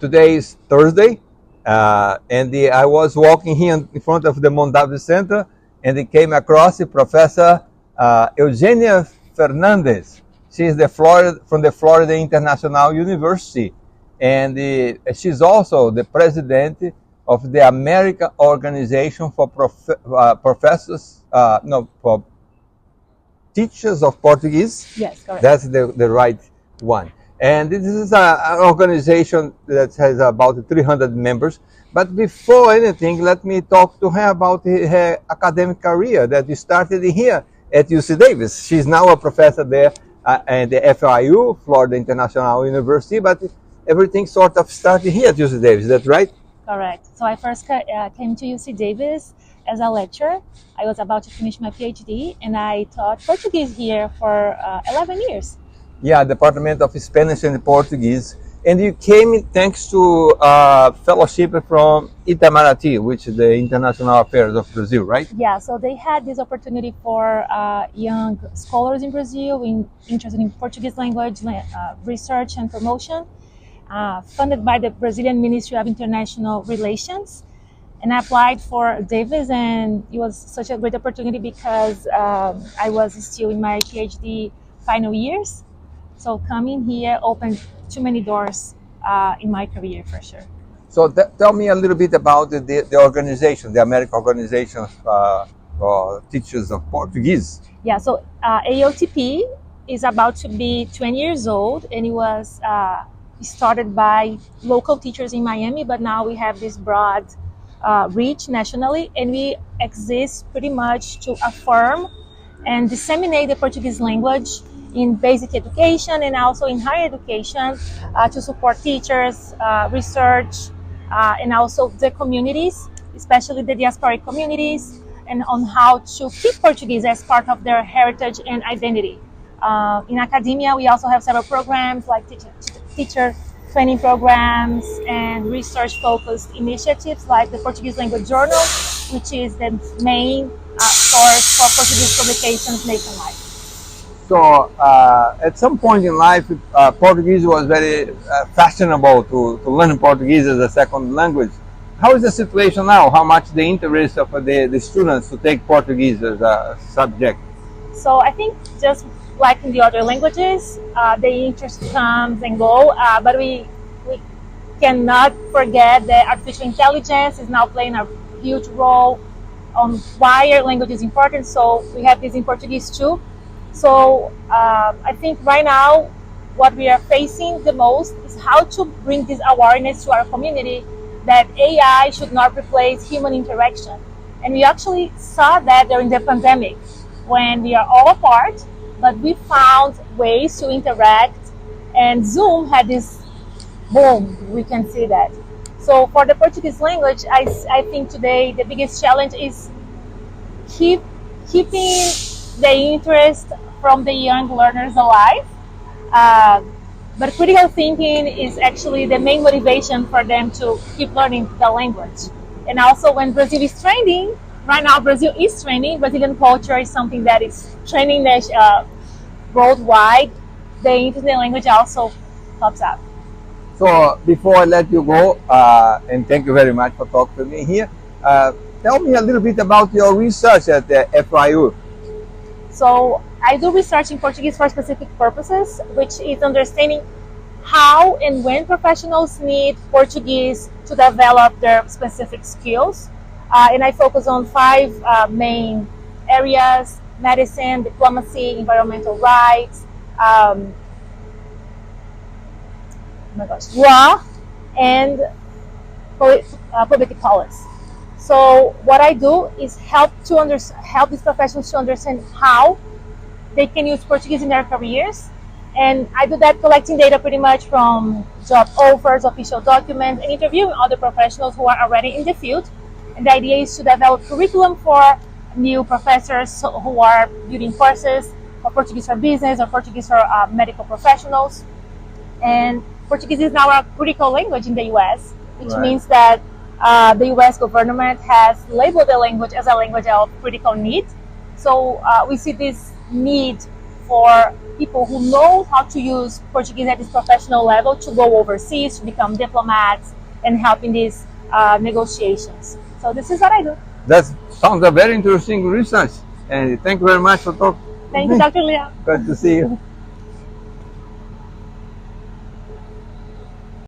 Today is Thursday, I was walking here in front of the Mondavi Center, and I came across Professor Eugenia Fernandes. She is from the Florida International University, and she's also the president of the American Organization for Professors, no, for Teachers of Portuguese. Yes, correct. That's the right one. And this is an organization that has about 300 members. But before anything, let me talk to her about her academic career that started here at UC Davis. She's now a professor there at the FIU, Florida International University, but everything sort of started here at UC Davis. Is that right? Correct. So I first came to UC Davis as a lecturer. I was about to finish my PhD, and I taught Portuguese here for 11 years. Yeah, Department of Spanish and Portuguese. And you came thanks to fellowship from Itamaraty, which is the International Affairs of Brazil, right? Yeah, so they had this opportunity for young scholars in Brazil interested in Portuguese language research and promotion, funded by the Brazilian Ministry of International Relations. And I applied for Davis, and it was such a great opportunity because I was still in my PhD final years. So coming here opened too many doors in my career, for sure. So tell me a little bit about the organization, the American Organization for Teachers of Portuguese. Yeah, so AOTP is about to be 20 years old, and it was started by local teachers in Miami, but now we have this broad reach nationally, and we exist pretty much to affirm and disseminate the Portuguese language in basic education and also in higher education to support teachers, research, and also the communities, especially the diasporic communities, and on how to keep Portuguese as part of their heritage and identity. In academia, we also have several programs like teacher training programs and research-focused initiatives like the Portuguese Language Journal, which is the main source for Portuguese publications nationwide. So at some point in life, Portuguese was very fashionable to learn Portuguese as a second language. How is the situation now? How much the interest of the students to take Portuguese as a subject? So I think just like in the other languages, the interest comes and go, but we cannot forget that artificial intelligence is now playing a huge role on why our language is important. So we have this in Portuguese too. So I think right now what we are facing the most is how to bring this awareness to our community that AI should not replace human interaction. And we actually saw that during the pandemic when we are all apart, but we found ways to interact, and Zoom had this boom, we can see that. So for the Portuguese language, I think today the biggest challenge is keeping the interest from the young learners alive. But critical thinking is actually the main motivation for them to keep learning the language. And also when Brazil is trending, right now Brazil is trending, Brazilian culture is something that is trending worldwide, the internet language also pops up. So before I let you go, and thank you very much for talking to me here, tell me a little bit about your research at the FIU. So I do research in Portuguese for specific purposes, which is understanding how and when professionals need Portuguese to develop their specific skills. And I focus on 5 main areas: medicine, diplomacy, environmental rights, law, and public policy. So what I do is help these professionals to understand how they can use Portuguese in their careers. And I do that collecting data pretty much from job offers, official documents, and interviewing other professionals who are already in the field. And the idea is to develop curriculum for new professors who are building courses for Portuguese for business or Portuguese for medical professionals. And Portuguese is now a critical language in the US, which means that the US government has labeled the language as a language of critical need. So we see this need for people who know how to use Portuguese at this professional level to go overseas, to become diplomats, and help in these negotiations. So this is what I do. That sounds a very interesting research. And thank you very much for talking. Thank you, Dr. Leon. Good to see you.